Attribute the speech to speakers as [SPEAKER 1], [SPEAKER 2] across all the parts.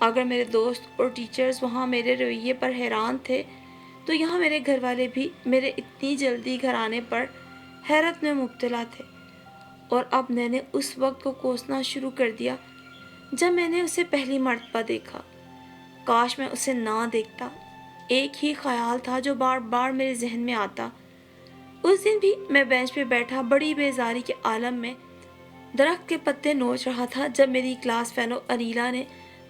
[SPEAKER 1] اگر میرے دوست اور ٹیچرز وہاں میرے رویے پر حیران تھے تو یہاں میرے گھر والے بھی میرے اتنی جلدی گھر آنے پر حیرت میں مبتلا تھے۔ اور اب میں نے اس وقت کو کوسنا شروع کر دیا جب میں نے اسے پہلی مرتبہ دیکھا۔ کاش میں اسے نہ دیکھتا، ایک ہی خیال تھا جو بار بار میرے ذہن میں آتا۔ اس دن بھی میں بینچ پہ بیٹھا بڑی بیزاری کے عالم میں درخت کے پتے نوچ رہا تھا جب میری کلاس فیلو انیلا نے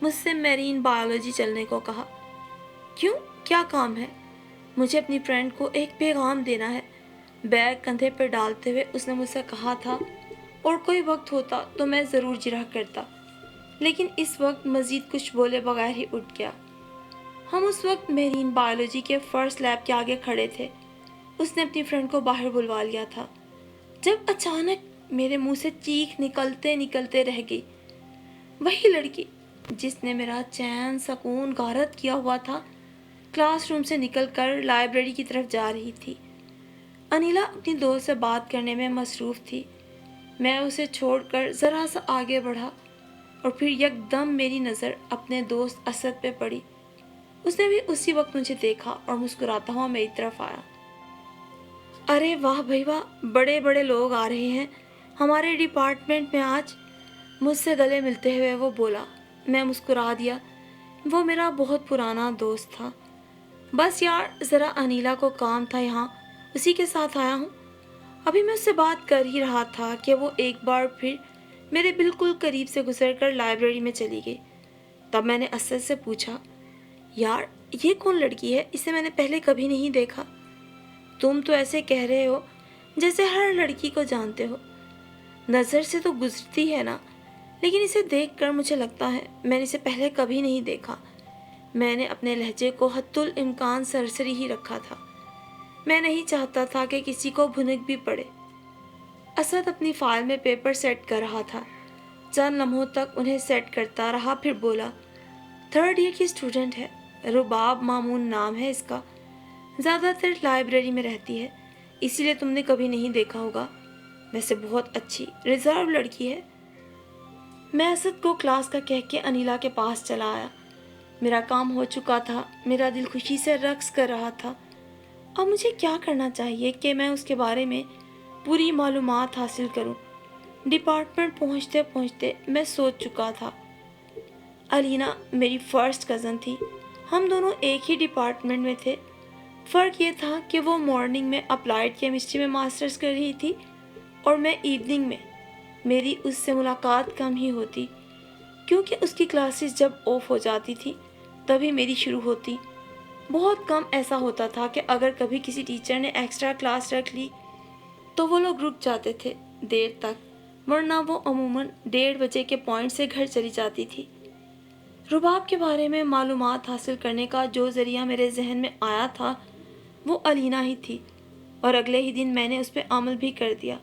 [SPEAKER 1] مجھ سے میرین بایولوجی چلنے کو کہا۔ کیوں؟ کیا کام ہے؟ مجھے اپنی فرینڈ کو ایک پیغام دینا ہے، بیگ کندھے پر ڈالتے ہوئے اس نے مجھ سے کہا تھا، اور کوئی وقت ہوتا تو میں ضرور جرح کرتا، لیکن اس وقت مزید کچھ بولے بغیر ہی اٹھ گیا۔ ہم اس وقت میرین بایولوجی کے فرسٹ لیب کے آگے کھڑے تھے۔ اس نے اپنی فرینڈ کو باہر بلوا لیا تھا جب اچانک میرے منہ سے چیخ نکلتے نکلتے رہ گئی۔ وہی لڑکی جس نے میرا چین سکون غارت کیا ہوا تھا کلاس روم سے نکل کر لائبریری کی طرف جا رہی تھی۔ انیلا اپنی دوست سے بات کرنے میں مصروف تھی۔ میں اسے چھوڑ کر ذرا سا آگے بڑھا اور پھر یکدم میری نظر اپنے دوست اسد پہ پڑی۔ اس نے بھی اسی وقت مجھے دیکھا اور مسکراتا ہوا میری طرف آیا۔ ارے واہ بھائی واہ، بڑے بڑے لوگ آ رہے ہیں ہمارے ڈپارٹمنٹ میں آج، مجھ سے گلے ملتے ہوئے وہ بولا۔ میں مسکرا دیا، وہ میرا بہت پرانا دوست تھا۔ بس یار ذرا انیلا کو کام تھا یہاں، اسی کے ساتھ آیا ہوں۔ ابھی میں اس سے بات کر ہی رہا تھا کہ وہ ایک بار پھر میرے بالکل قریب سے گزر کر لائبریری میں چلی گئی۔ تب میں نے اسد سے پوچھا، یار یہ کون لڑکی ہے؟ اسے میں نے پہلے کبھی نہیں دیکھا۔ تم تو ایسے کہہ رہے ہو جیسے ہر لڑکی کو جانتے ہو۔ نظر سے تو گزرتی ہے نا، لیکن اسے دیکھ کر مجھے لگتا ہے میں نے اسے پہلے کبھی نہیں دیکھا۔ میں نے اپنے لہجے کو حتی الامکان سرسری ہی رکھا تھا۔ میں نہیں چاہتا تھا کہ کسی کو بھنک بھی پڑے۔ اسد اپنی فائل میں پیپر سیٹ کر رہا تھا۔ چند لمحوں تک انہیں سیٹ کرتا رہا، پھر بولا، 3rd ایئر کی اسٹوڈنٹ ہے، رباب مامون نام ہے اس کا، زیادہ تر لائبریری میں رہتی ہے، اسی لیے تم نے کبھی نہیں دیکھا ہوگا، ویسے بہت اچھی ریزرو لڑکی ہے۔ میں اسد کو کلاس کا کہہ کے انیلا کے پاس چلا آیا۔ میرا کام ہو چکا تھا، میرا دل خوشی سے رقص کر رہا تھا۔ اب مجھے کیا کرنا چاہیے کہ میں اس کے بارے میں پوری معلومات حاصل کروں۔ ڈپارٹمنٹ پہنچتے پہنچتے میں سوچ چکا تھا۔ الینا میری فرسٹ کزن تھی، ہم دونوں ایک ہی ڈپارٹمنٹ میں تھے۔ فرق یہ تھا کہ وہ مارننگ میں اپلائیڈ کیمسٹری میں ماسٹرز کر رہی تھی اور میں ایوننگ میں۔ میری اس سے ملاقات کم ہی ہوتی کیونکہ اس کی کلاسز جب آف ہو جاتی تھی تبھی میری شروع ہوتی۔ بہت کم ایسا ہوتا تھا کہ اگر کبھی کسی ٹیچر نے ایکسٹرا کلاس رکھ لی تو وہ لوگ رک جاتے تھے دیر تک، ورنہ وہ عموماً 1:30 بجے کے پوائنٹ سے گھر چلی جاتی تھی۔ رباب کے بارے میں معلومات حاصل کرنے کا جو ذریعہ میرے ذہن میں آیا تھا وہ الینا ہی تھی، اور اگلے ہی دن میں نے اس پہ عمل بھی کر دیا۔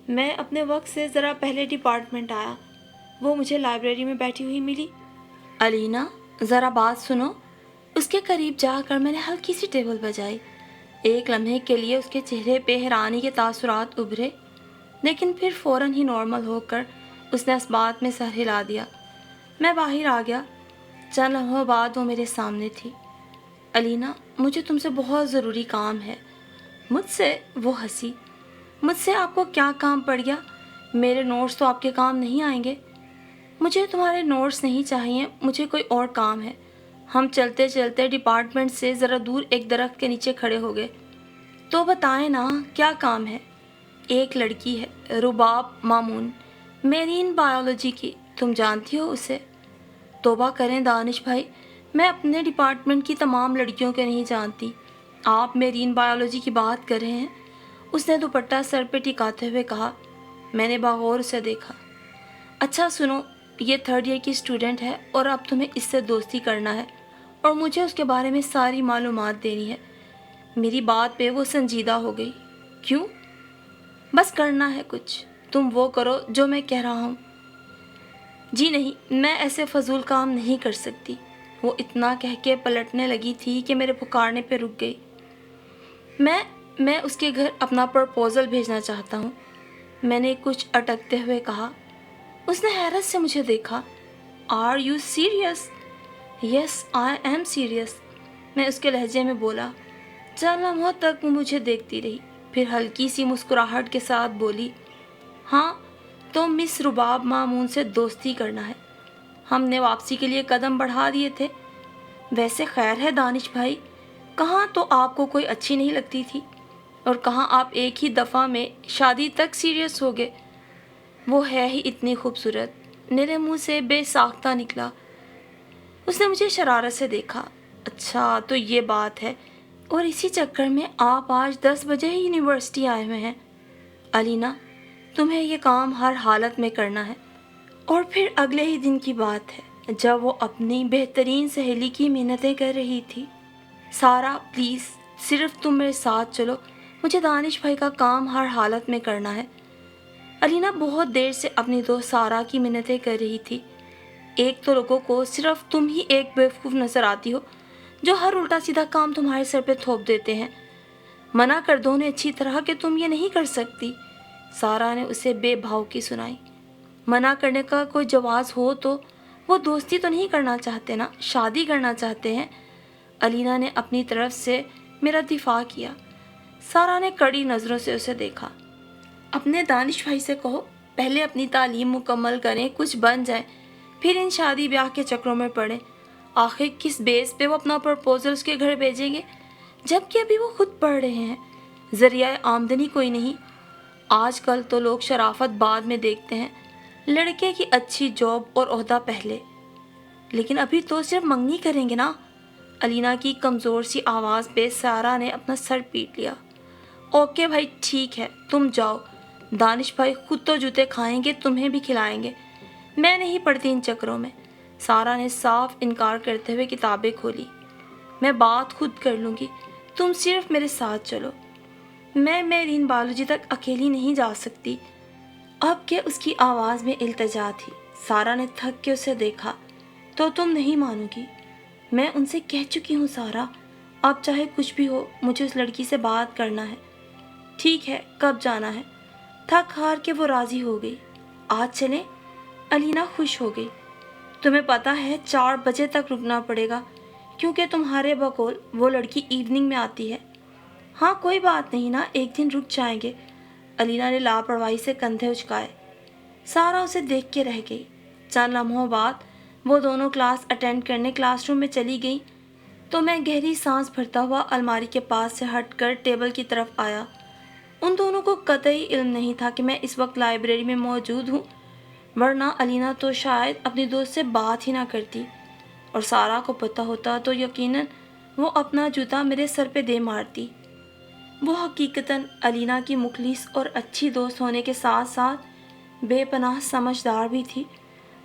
[SPEAKER 1] میں اپنے وقت سے ذرا پہلے ڈپارٹمنٹ آیا، وہ مجھے لائبریری میں بیٹھی ہوئی ملی۔ الینا ذرا بات سنو۔ اس کے قریب جا کر میں نے ہلکی سی ٹیبل بجائی۔ ایک لمحے کے لیے اس کے چہرے پہ حیرانی کے تاثرات ابھرے، لیکن پھر فوراً ہی نارمل ہو کر اس نے اس بات میں سر ہلا دیا۔ میں باہر آ گیا۔ چند لمحوں بعد وہ میرے سامنے تھی۔ الینا مجھے تم سے بہت ضروری کام ہے۔ مجھ سے؟ وہ ہنسی۔ مجھ سے آپ کو کیا کام پڑ گیا؟ میرے نوٹس تو آپ کے کام نہیں آئیں گے۔ مجھے تمہارے نوٹس نہیں چاہیے، مجھے کوئی اور کام ہے۔ ہم چلتے چلتے ڈپارٹمنٹ سے ذرا دور ایک درخت کے نیچے کھڑے ہو گئے۔ تو بتائیں نا کیا کام ہے؟ ایک لڑکی ہے، رباب مامون، میرین بایولوجی کی، تم جانتی ہو اسے؟ توبہ کریں دانش بھائی، میں اپنے ڈپارٹمنٹ کی تمام لڑکیوں کو نہیں جانتی۔ آپ میرین بایولوجی کی بات کر رہے ہیں؟ اس نے دوپٹہ سر پہ ٹکاتے ہوئے کہا۔ میں نے باغور اسے دیکھا۔ اچھا سنو، یہ 3rd ایئر کی اسٹوڈنٹ ہے اور اب تمہیں اس سے دوستی کرنا ہے اور مجھے اس کے بارے میں ساری معلومات دینی ہے۔ میری بات پہ وہ سنجیدہ ہو گئی۔ کیوں؟ بس کرنا ہے کچھ، تم وہ کرو جو میں کہہ رہا ہوں۔ جی نہیں، میں ایسے فضول کام نہیں کر سکتی۔ وہ اتنا کہہ کے پلٹنے لگی تھی کہ میرے پکارنے پہ رک گئی۔ میں اس کے گھر اپنا پرپوزل بھیجنا چاہتا ہوں، میں نے کچھ اٹکتے ہوئے کہا۔ اس نے حیرت سے مجھے دیکھا۔ Are you serious? Yes I am serious, میں اس کے لہجے میں بولا۔ چند لمحوں تک وہ مجھے دیکھتی رہی، پھر ہلکی سی مسکراہٹ کے ساتھ بولی، ہاں تو مس رباب مامون سے دوستی کرنا ہے؟ ہم نے واپسی کے لیے قدم بڑھا دیے تھے۔ ویسے خیر ہے دانش بھائی، کہاں تو آپ کو کوئی اچھی نہیں لگتی تھی اور کہاں آپ ایک ہی دفعہ میں شادی تک سیریس ہو گئے۔ وہ ہے ہی اتنی خوبصورت، میرے منہ سے بے ساختہ نکلا۔ اس نے مجھے شرارت سے دیکھا۔ اچھا تو یہ بات ہے، اور اسی چکر میں آپ آج 10 بجے ہی یونیورسٹی آئے ہوئے ہیں۔ علینا، تمہیں یہ کام ہر حالت میں کرنا ہے۔ اور پھر اگلے ہی دن کی بات ہے جب وہ اپنی بہترین سہیلی کی منتیں کر رہی تھی، سارا پلیز صرف تم میرے ساتھ چلو، مجھے دانش بھائی کا کام ہر حالت میں کرنا ہے۔ علینا بہت دیر سے اپنی دوست سارا کی منتیں کر رہی تھی۔ ایک تو لوگوں کو صرف تم ہی ایک بیوقوف نظر آتی ہو جو ہر الٹا سیدھا کام تمہارے سر پہ تھوپ دیتے ہیں۔ منع کر دو انہیں اچھی طرح کہ تم یہ نہیں کر سکتی۔ سارا نے اسے بے بھاؤ کی سنائی۔ منع کرنے کا کوئی جواز ہو تو وہ دوستی تو نہیں کرنا چاہتے نا، شادی کرنا چاہتے ہیں۔ علینا نے اپنی طرف سے میرا دفاع کیا۔ سارا نے کڑی نظروں سے اسے دیکھا۔ اپنے دانش بھائی سے کہو پہلے اپنی تعلیم مکمل کریں، کچھ بن جائیں، پھر ان شادی بیاہ کے چکروں میں پڑیں۔ آخر کس بیس پہ وہ اپنا پرپوزل اس کے گھر بھیجیں گے جبکہ ابھی وہ خود پڑھ رہے ہیں؟ ذریعہ آمدنی کوئی نہیں۔ آج کل تو لوگ شرافت بعد میں دیکھتے ہیں، لڑکے کی اچھی جاب اور عہدہ پہلے۔ لیکن ابھی تو صرف منگنی کریں گے نا؟ علینا کی کمزور سی آواز پہ سارا نے اپنا سر پیٹ لیا۔ اوکے بھائی ٹھیک ہے، تم جاؤ، دانش بھائی خود تو جوتے کھائیں گے، تمہیں بھی کھلائیں گے، میں نہیں پڑتی ان چکروں میں۔ سارا نے صاف انکار کرتے ہوئے کتابیں کھولی۔ میں بات خود کر لوں گی، تم صرف میرے ساتھ چلو۔ میں میرین بالوجی تک اکیلی نہیں جا سکتی۔ اب کہ اس کی آواز میں التجا تھی۔ سارا نے تھک کے اسے دیکھا۔ تو تم نہیں مانو گی؟ میں ان سے کہہ چکی ہوں سارا، اب چاہے کچھ بھی ہو مجھے اس لڑکی سے بات کرنا ہے۔ ٹھیک ہے، کب جانا ہے؟ تھک ہار کے وہ راضی ہو گئی۔ آج چلیں؟ علینا خوش ہو گئی۔ تمہیں پتہ ہے 4 بجے تک رکنا پڑے گا کیونکہ تمہارے بقول وہ لڑکی ایوننگ میں آتی ہے۔ ہاں کوئی بات نہیں نا، ایک دن رک جائیں گے۔ علینا نے لاپرواہی سے کندھے اچکائے۔ سارا اسے دیکھ کے رہ گئی۔ چند لمحوں بعد وہ دونوں کلاس اٹینڈ کرنے کلاس روم میں چلی گئیں تو میں گہری سانس بھرتا ہوا الماری کے پاس سے ہٹ کر ٹیبل کی طرف آیا۔ ان دونوں کو قطعی علم نہیں تھا کہ میں اس وقت لائبریری میں موجود ہوں، ورنہ علینا تو شاید اپنی دوست سے بات ہی نہ کرتی، اور سارا کو پتہ ہوتا تو یقیناً وہ اپنا جوتا میرے سر پہ دے مارتی۔ وہ حقیقتاً علینا کی مخلص اور اچھی دوست ہونے کے ساتھ ساتھ بے پناہ سمجھدار بھی تھی۔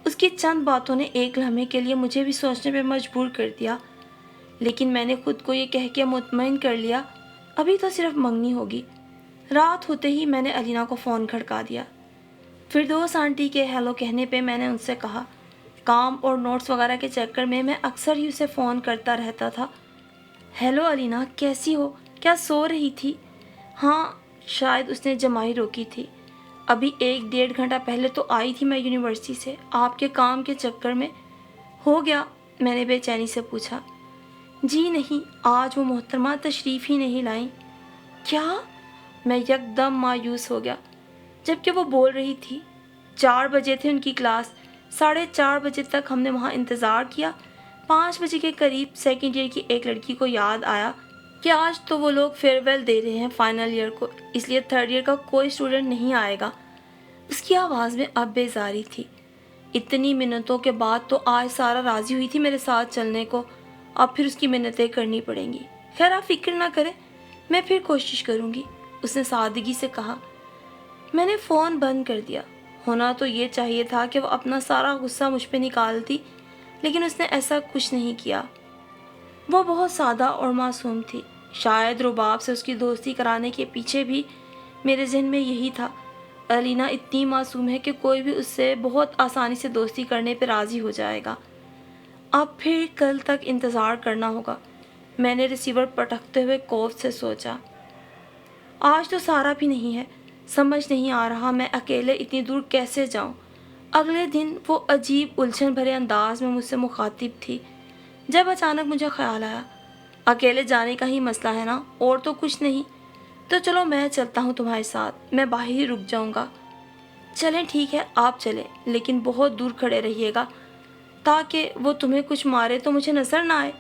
[SPEAKER 1] اس کی چند باتوں نے ایک لمحے کے لیے مجھے بھی سوچنے پہ مجبور کر دیا، لیکن میں نے خود کو یہ کہہ کے مطمئن کر لیا ابھی تو صرف منگنی ہوگی۔ رات ہوتے ہی میں نے علینا کو فون کھڑکا دیا۔ فردوس آنٹی کے ہیلو کہنے پہ میں نے ان سے کہا، کام اور نوٹس وغیرہ کے چکر میں اکثر ہی اسے فون کرتا رہتا تھا۔ ہیلو علینا، کیسی ہو؟ کیا سو رہی تھی؟ ہاں، شاید اس نے جمائی روکی تھی۔ ابھی 1-1.5 گھنٹہ پہلے تو آئی تھی میں یونیورسٹی سے، آپ کے کام کے چکر میں ہو گیا؟ میں نے بے چینی سے پوچھا۔ جی نہیں، آج وہ محترمہ تشریف ہی نہیں لائیں۔ کیا؟ میں یکدم مایوس ہو گیا، جبکہ وہ بول رہی تھی 4 بجے تھے ان کی کلاس، 4:30 بجے تک ہم نے وہاں انتظار کیا۔ 5 بجے کے قریب سیکنڈ ایئر کی ایک لڑکی کو یاد آیا کہ آج تو وہ لوگ فیئر ویل دے رہے ہیں فائنل ایئر کو، اس لیے 3rd ایئر کا کوئی اسٹوڈنٹ نہیں آئے گا۔ اس کی آواز میں اب بیزاری تھی۔ اتنی منتوں کے بعد تو آج سارا راضی ہوئی تھی میرے ساتھ چلنے کو، اب پھر اس کی منتیں کرنی پڑیں گی۔ خیر آپ فکر نہ کریں، میں پھر کوشش کروں گی، اس نے سادگی سے کہا۔ میں نے فون بند کر دیا۔ ہونا تو یہ چاہیے تھا کہ وہ اپنا سارا غصہ مجھ پہ نکالتی، لیکن اس نے ایسا کچھ نہیں کیا۔ وہ بہت سادہ اور معصوم تھی۔ شاید رباب سے اس کی دوستی کرانے کے پیچھے بھی میرے ذہن میں یہی تھا۔ علینا اتنی معصوم ہے کہ کوئی بھی اس سے بہت آسانی سے دوستی کرنے پہ راضی ہو جائے گا۔ اب پھر کل تک انتظار کرنا ہوگا، میں نے ریسیور پٹکتے ہوئے کوف سے سوچا۔ آج تو سارا بھی نہیں ہے، سمجھ نہیں آ رہا میں اکیلے اتنی دور کیسے جاؤں۔ اگلے دن وہ عجیب الجھن بھرے انداز میں مجھ سے مخاطب تھی۔ جب اچانک مجھے خیال آیا اکیلے جانے کا ہی مسئلہ ہے نا، اور تو کچھ نہیں، تو چلو میں چلتا ہوں تمہارے ساتھ، میں باہر ہی رک جاؤں گا۔ چلیں ٹھیک ہے آپ چلیں، لیکن بہت دور کھڑے رہیے گا تاکہ وہ تمہیں کچھ مارے تو مجھے نظر نہ آئے۔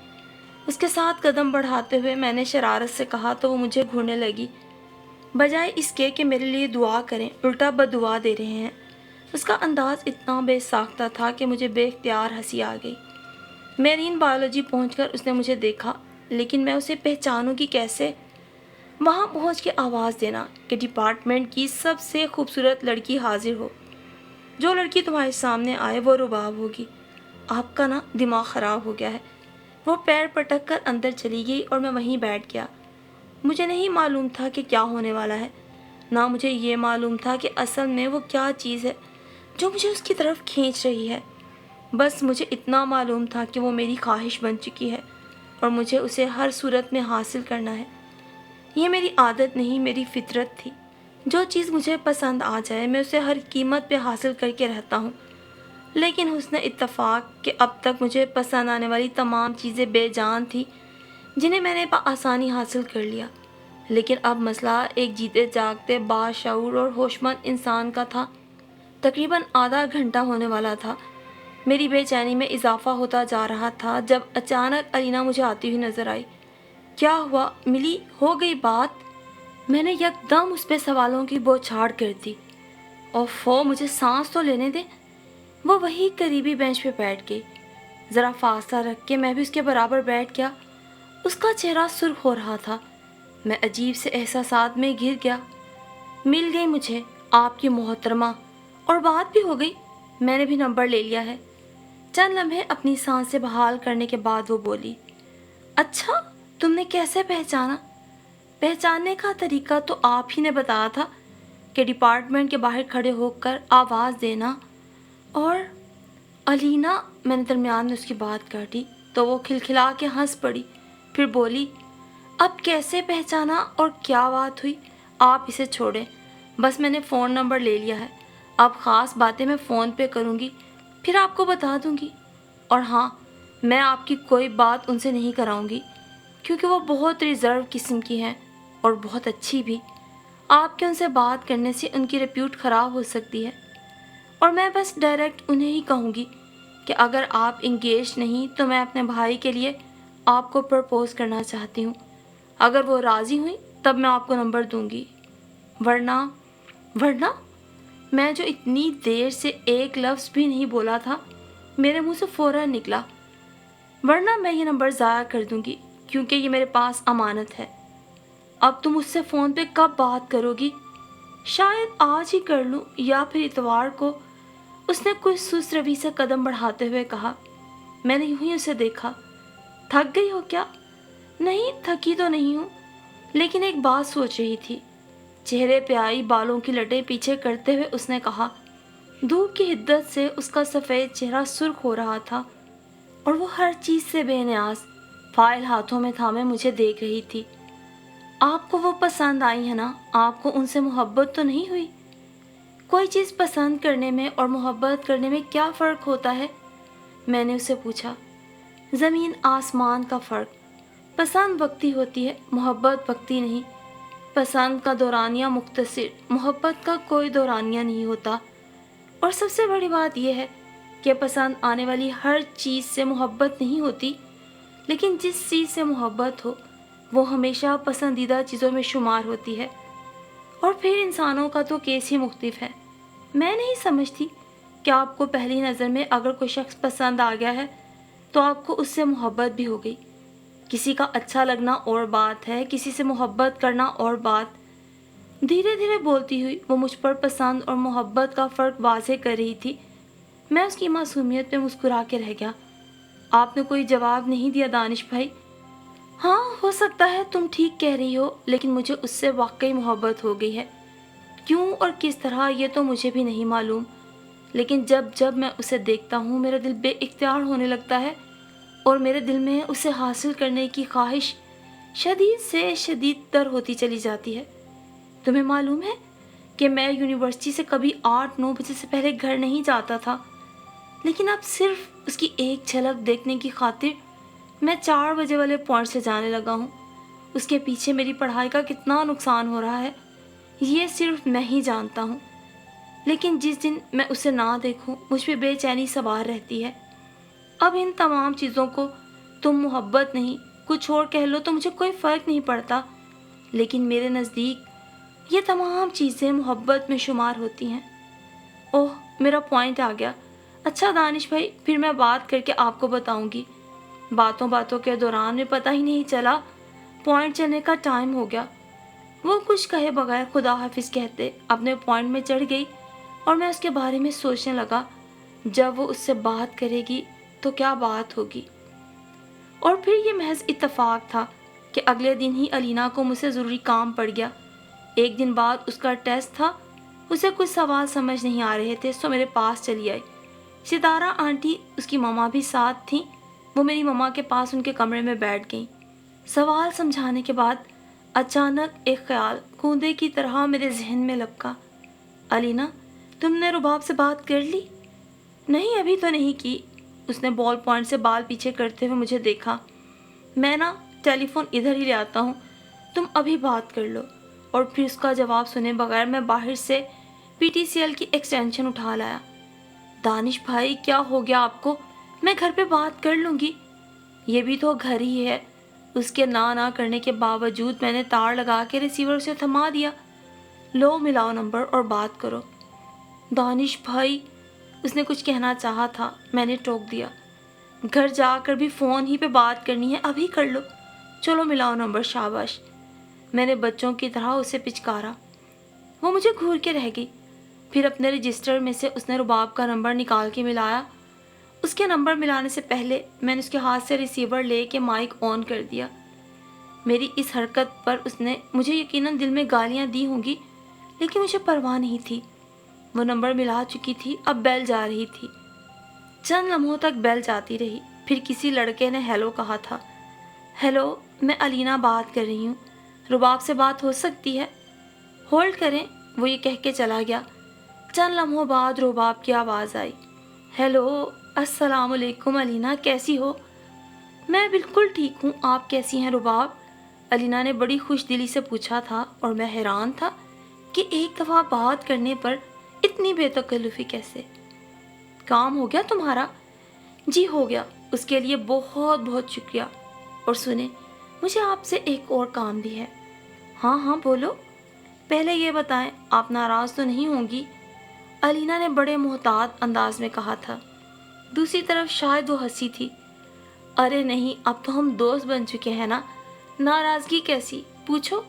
[SPEAKER 1] اس کے ساتھ قدم بڑھاتے ہوئے میں نے شرارت سے کہا تو وہ مجھے گھورنے لگی، بجائے اس کے کہ میرے لیے دعا کریں الٹا بددعا دے رہے ہیں۔ اس کا انداز اتنا بے ساختہ تھا کہ مجھے بے اختیار ہنسی آ گئی۔ میرین بایولوجی پہنچ کر اس نے مجھے دیکھا، لیکن میں اسے پہچانوں گی کیسے؟ وہاں پہنچ کے آواز دینا کہ ڈپارٹمنٹ کی سب سے خوبصورت لڑکی حاضر ہو، جو لڑکی تمہارے سامنے آئے وہ رباب ہوگی۔ آپ کا نا دماغ خراب ہو گیا ہے۔ وہ پیر پٹک کر اندر چلی گئی اور میں وہیں بیٹھ گیا۔ مجھے نہیں معلوم تھا کہ کیا ہونے والا ہے، نہ مجھے یہ معلوم تھا کہ اصل میں وہ کیا چیز ہے جو مجھے اس کی طرف کھینچ رہی ہے۔ بس مجھے اتنا معلوم تھا کہ وہ میری خواہش بن چکی ہے اور مجھے اسے ہر صورت میں حاصل کرنا ہے۔ یہ میری عادت نہیں، میری فطرت تھی۔ جو چیز مجھے پسند آ جائے میں اسے ہر قیمت پہ حاصل کر کے رہتا ہوں۔ لیکن حسن اتفاق کہ اب تک مجھے پسند آنے والی تمام چیزیں بے جان تھیں، جنہیں میں نے بآسانی حاصل کر لیا۔ لیکن اب مسئلہ ایک جیتے جاگتے باشعور اور ہوش مند انسان کا تھا۔ تقریباً آدھا گھنٹہ ہونے والا تھا۔ میری بے چینی میں اضافہ ہوتا جا رہا تھا جب اچانک الینا مجھے آتی ہوئی نظر آئی۔ کیا ہوا ملی؟ ہو گئی بات؟ میں نے یکدم اس پہ سوالوں کی بوچھاڑ کر دی۔ اوفو، مجھے سانس تو لینے دے۔ وہ وہی قریبی بینچ پہ بیٹھ گئی۔ ذرا فاصلہ رکھ کے میں بھی اس کے برابر بیٹھ گیا۔ اس کا چہرہ سرخ ہو رہا تھا۔ میں عجیب سے احساسات میں گر گیا۔ مل گئی مجھے آپ کی محترمہ، اور بات بھی ہو گئی، میں نے بھی نمبر لے لیا ہے۔ چند لمحے اپنی سانسیں بحال کرنے کے بعد وہ بولی، اچھا تم نے کیسے پہچانا؟ پہچاننے کا طریقہ تو آپ ہی نے بتایا تھا کہ ڈپارٹمنٹ کے باہر کھڑے ہو کر آواز دینا۔ اور الینا، میں نے درمیان میں اس کی بات کاٹی تو وہ کھلکھلا کے ہنس پڑی، پھر بولی، اب کیسے پہچانا اور کیا بات ہوئی آپ اسے چھوڑیں، بس میں نے فون نمبر لے لیا ہے، اب خاص باتیں میں فون پہ کروں گی، پھر آپ کو بتا دوں گی۔ اور ہاں، میں آپ کی کوئی بات ان سے نہیں کراؤں گی کیونکہ وہ بہت ریزرو قسم کی ہیں اور بہت اچھی بھی۔ آپ کے ان سے بات کرنے سے ان کی ریپیوٹ خراب ہو سکتی ہے، اور میں بس ڈائریکٹ انہیں ہی کہوں گی کہ اگر آپ انگیج نہیں تو میں اپنے بھائی کے لیے آپ کو پرپوز کرنا چاہتی ہوں۔ اگر وہ راضی ہوئی تب میں آپ کو نمبر دوں گی، ورنہ میں جو اتنی دیر سے ایک لفظ بھی نہیں بولا تھا میرے منہ سے فوراً نکلا، ورنہ میں یہ نمبر ضائع کر دوں گی کیونکہ یہ میرے پاس امانت ہے۔ اب تم اس سے فون پہ کب بات کرو گی؟ شاید آج ہی کر لوں یا پھر اتوار کو، اس نے کچھ سست روی سے قدم بڑھاتے ہوئے کہا۔ میں نے یوں ہی اسے دیکھا۔ تھک گئی ہو کیا؟ نہیں تھکی تو نہیں ہوں، لیکن ایک بات سوچ رہی تھی۔ چہرے پہ آئی بالوں کی لٹیں پیچھے کرتے ہوئے اس نے کہا۔ دھوپ کی حدت سے اس کا سفید چہرہ سرخ ہو رہا تھا اور وہ ہر چیز سے بے نیاز فائل ہاتھوں میں تھامے مجھے دیکھ رہی تھی۔ آپ کو وہ پسند آئی ہے نا؟ آپ کو ان سے محبت تو نہیں ہوئی؟ کوئی چیز پسند کرنے میں اور محبت کرنے میں کیا فرق ہوتا ہے؟ میں نے اسے پوچھا۔ زمین آسمان کا فرق۔ پسند وقتی ہوتی ہے، محبت وقتی نہیں۔ پسند کا دورانیہ مختصر، محبت کا کوئی دورانیہ نہیں ہوتا۔ اور سب سے بڑی بات یہ ہے کہ پسند آنے والی ہر چیز سے محبت نہیں ہوتی، لیکن جس چیز سے محبت ہو وہ ہمیشہ پسندیدہ چیزوں میں شمار ہوتی ہے۔ اور پھر انسانوں کا تو کیس ہی مختلف ہے۔ میں نہیں سمجھتی کہ آپ کو پہلی نظر میں اگر کوئی شخص پسند آ گیا ہے تو آپ کو اس سے محبت بھی ہو گئی۔ کسی کا اچھا لگنا اور بات ہے، کسی سے محبت کرنا اور بات۔ دھیرے دھیرے بولتی ہوئی وہ مجھ پر پسند اور محبت کا فرق واضح کر رہی تھی۔ میں اس کی معصومیت پہ مسکرا کے رہ گیا۔ آپ نے کوئی جواب نہیں دیا دانش بھائی۔ ہاں ہو سکتا ہے تم ٹھیک کہہ رہی ہو، لیکن مجھے اس سے واقعی محبت ہو گئی ہے۔ کیوں اور کس طرح یہ تو مجھے بھی نہیں معلوم، لیکن جب میں اسے دیکھتا ہوں میرا دل بے اختیار ہونے لگتا ہے اور میرے دل میں اسے حاصل کرنے کی خواہش شدید سے شدید تر ہوتی چلی جاتی ہے۔ تمہیں معلوم ہے کہ میں یونیورسٹی سے کبھی 8-9 بجے سے پہلے گھر نہیں جاتا تھا، لیکن اب صرف اس کی ایک جھلک دیکھنے کی خاطر میں 4 بجے والے پوائنٹ سے جانے لگا ہوں. اس کے پیچھے میری پڑھائی کا کتنا نقصان ہو رہا ہے یہ صرف میں ہی جانتا ہوں. لیکن جس دن میں اسے نہ دیکھوں مجھ پہ بے چینی سوار رہتی ہے. اب ان تمام چیزوں کو تم محبت نہیں کچھ اور کہہ لو تو مجھے کوئی فرق نہیں پڑتا، لیکن میرے نزدیک یہ تمام چیزیں محبت میں شمار ہوتی ہیں. اوہ میرا پوائنٹ آ گیا. اچھا دانش بھائی، پھر میں بات کر کے آپ کو بتاؤں گی. باتوں کے دوران میں پتہ ہی نہیں چلا پوائنٹ چلنے کا ٹائم ہو گیا. وہ کچھ کہے بغیر خدا حافظ کہتے اپنے پوائنٹ میں چڑھ گئی اور میں اس کے بارے میں سوچنے لگا جب وہ اس سے بات کرے گی تو کیا بات ہوگی. اور پھر یہ محض اتفاق تھا کہ اگلے دن ہی علینا کو مجھ سے ضروری کام پڑ گیا. ایک دن بعد اس کا ٹیسٹ تھا. اسے کچھ سوال سمجھ نہیں آ رہے تھے سو میرے پاس چلی آئی. ستارہ آنٹی اس کی ماما بھی ساتھ تھیں. وہ میری ماما کے پاس ان کے کمرے میں بیٹھ گئیں. سوال سمجھانے کے بعد اچانک ایک خیال کوندے کی طرح میرے ذہن میں لپکا. علینا تم نے رباب سے بات کر لی؟ نہیں ابھی تو نہیں کی. اس نے بال پوائنٹ سے بال پیچھے کرتے ہوئے مجھے دیکھا. میں ٹیلی فون ادھر ہی لے آتا ہوں، تم ابھی بات کر لو. اور پھر اس کا جواب سنے بغیر میں باہر سے پی ٹی سی ایل کی ایکسٹینشن اٹھا لایا. دانش بھائی کیا ہو گیا آپ کو؟ میں گھر پہ بات کر لوں گی. یہ بھی تو گھر ہی ہے. اس کے نہ کرنے کے باوجود میں نے تار لگا کے ریسیور سے تھما دیا. لو ملاؤ نمبر اور بات کرو. دانش بھائی اس نے کچھ کہنا چاہا تھا، میں نے ٹوک دیا. گھر جا کر بھی فون ہی پہ بات کرنی ہے، ابھی کر لو. چلو ملاؤ نمبر. شاباش. میں نے بچوں کی طرح اسے پچکارا. وہ مجھے گھور کے رہ گئی. پھر اپنے رجسٹر میں سے اس نے رباب کا نمبر نکال کے ملایا. اس کے نمبر ملانے سے پہلے میں نے اس کے ہاتھ سے ریسیور لے کے مائک آن کر دیا. میری اس حرکت پر اس نے مجھے یقیناً دل میں گالیاں دی ہوں گی، لیکن مجھے پرواہ نہیں تھی. وہ نمبر ملا چکی تھی، اب بیل جا رہی تھی. چند لمحوں تک بیل جاتی رہی. پھر کسی لڑکے نے ہیلو کہا تھا. ہیلو، میں علینا بات کر رہی ہوں. رباب سے بات ہو سکتی ہے؟ ہولڈ کریں. وہ یہ کہہ کے چلا گیا. چند لمحوں بعد رباب کی آواز آئی. ہیلو، السلام علیکم علینا، کیسی ہو؟ میں بالکل ٹھیک ہوں، آپ کیسی ہیں رباب؟ علینا نے بڑی خوش دلی سے پوچھا تھا اور میں حیران تھا کہ ایک دفعہ بات کرنے پر اتنی بے تکلفی کیسے. کام ہو گیا تمہارا؟ جی ہو گیا. اس کے لیے بہت بہت شکریہ. اور سنیں، مجھے آپ سے ایک اور کام بھی ہے. ہاں ہاں بولو. پہلے یہ بتائیں آپ ناراض تو نہیں ہوں گی؟ علینا نے بڑے محتاط انداز میں کہا تھا. دوسری طرف شاید وہ ہنسی تھی. ارے نہیں، اب تو ہم دوست بن چکے ہیں نا، ناراضگی کیسی؟ پوچھو.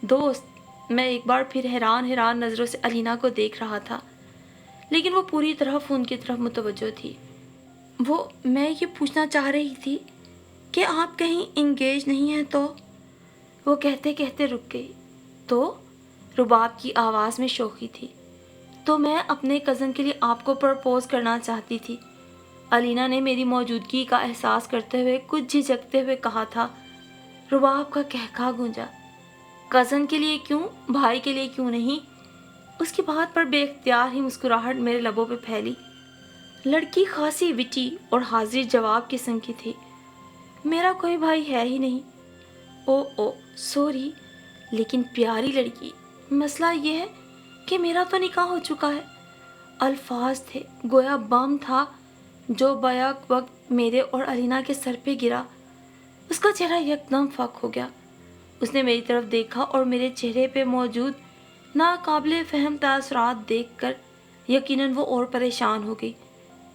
[SPEAKER 1] دوست؟ میں ایک بار پھر حیران نظروں سے علینا کو دیکھ رہا تھا، لیکن وہ پوری طرح فون کی طرف متوجہ تھی. میں یہ پوچھنا چاہ رہی تھی کہ آپ کہیں انگیج نہیں ہیں تو؟ وہ کہتے کہتے رک گئی. تو؟ رباب کی آواز میں شوخی تھی. تو میں اپنے کزن کے لیے آپ کو پرپوز کرنا چاہتی تھی. علینا نے میری موجودگی کا احساس کرتے ہوئے کچھ جھجکتے ہوئے کہا تھا. رباب کا کہکہا گونجا. کزن کے لیے کیوں؟ بھائی کے لیے کیوں نہیں؟ اس کی بات پر بے اختیار ہی مسکراہٹ میرے لبوں پہ پھیلی. لڑکی خاصی وٹی اور حاضر جواب قسم کی تھی. میرا کوئی بھائی ہے ہی نہیں. او سوری، لیکن پیاری لڑکی، مسئلہ یہ ہے کہ میرا تو نکاح ہو چکا ہے. الفاظ تھے گویا بم تھا جو بیک وقت میرے اور علینا کے سر پہ گرا. اس کا چہرہ یکدم فک ہو گیا. اس نے میری طرف دیکھا اور میرے چہرے پہ موجود ناقابل فہم تاثرات دیکھ کر یقیناً وہ اور پریشان ہو گئی،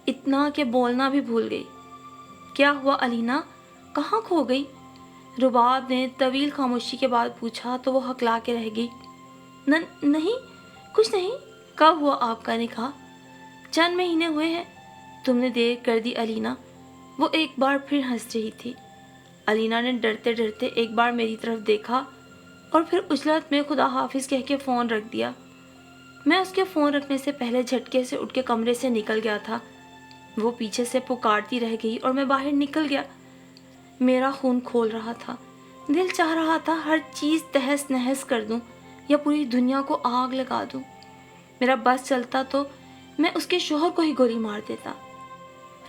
[SPEAKER 1] اتنا کہ بولنا بھی بھول گئی. کیا ہوا علینا، کہاں کھو گئی؟ رباب نے طویل خاموشی کے بعد پوچھا تو وہ ہکلا کے رہ گئی. نہیں کچھ نہیں. کب ہوا آپ کا نکاح؟ چند مہینے ہوئے ہیں. تم نے دیر کر دی علینا. وہ ایک بار پھر ہنس رہی تھی. علینا نے ڈرتے ڈرتے ایک بار میری طرف دیکھا اور پھر عجلت میں خدا حافظ کہہ کے فون رکھ دیا. میں اس کے فون رکھنے سے پہلے جھٹکے سے اٹھ کے کمرے سے نکل گیا تھا. وہ پیچھے سے پکارتی رہ گئی اور میں باہر نکل گیا. میرا خون کھول رہا تھا. دل چاہ رہا تھا ہر چیز تہس نہس کر دوں یا پوری دنیا کو آگ لگا دوں. میرا بس چلتا تو میں اس کے شوہر کو ہی گولی مار دیتا.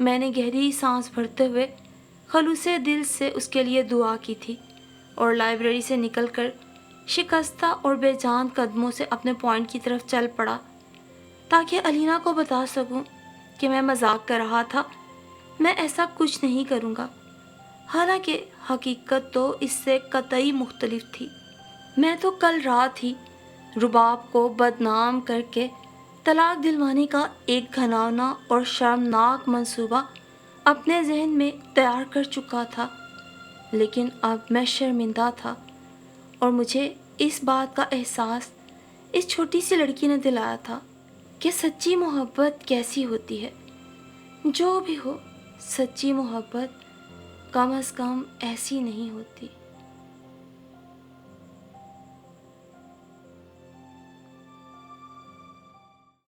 [SPEAKER 1] میں نے گہری سانس بھرتے ہوئے خلوص دل سے اس کے لیے دعا کی تھی اور لائبریری سے نکل کر شکستہ اور بے جان قدموں سے اپنے پوائنٹ کی طرف چل پڑا تاکہ الینا کو بتا سکوں کہ میں مذاق کر رہا تھا، میں ایسا کچھ نہیں کروں گا، حالانکہ حقیقت تو اس سے قطعی مختلف تھی۔ میں تو کل رات ہی رباب کو بدنام کر کے طلاق دلوانے کا ایک گھناؤنا اور شرمناک منصوبہ اپنے ذہن میں تیار کر چکا تھا، لیکن اب میں شرمندہ تھا اور مجھے اس بات کا احساس اس چھوٹی سی لڑکی نے دلایا تھا کہ سچی محبت کیسی ہوتی ہے۔ جو بھی ہو، سچی محبت کم از کم ایسی نہیں ہوتی۔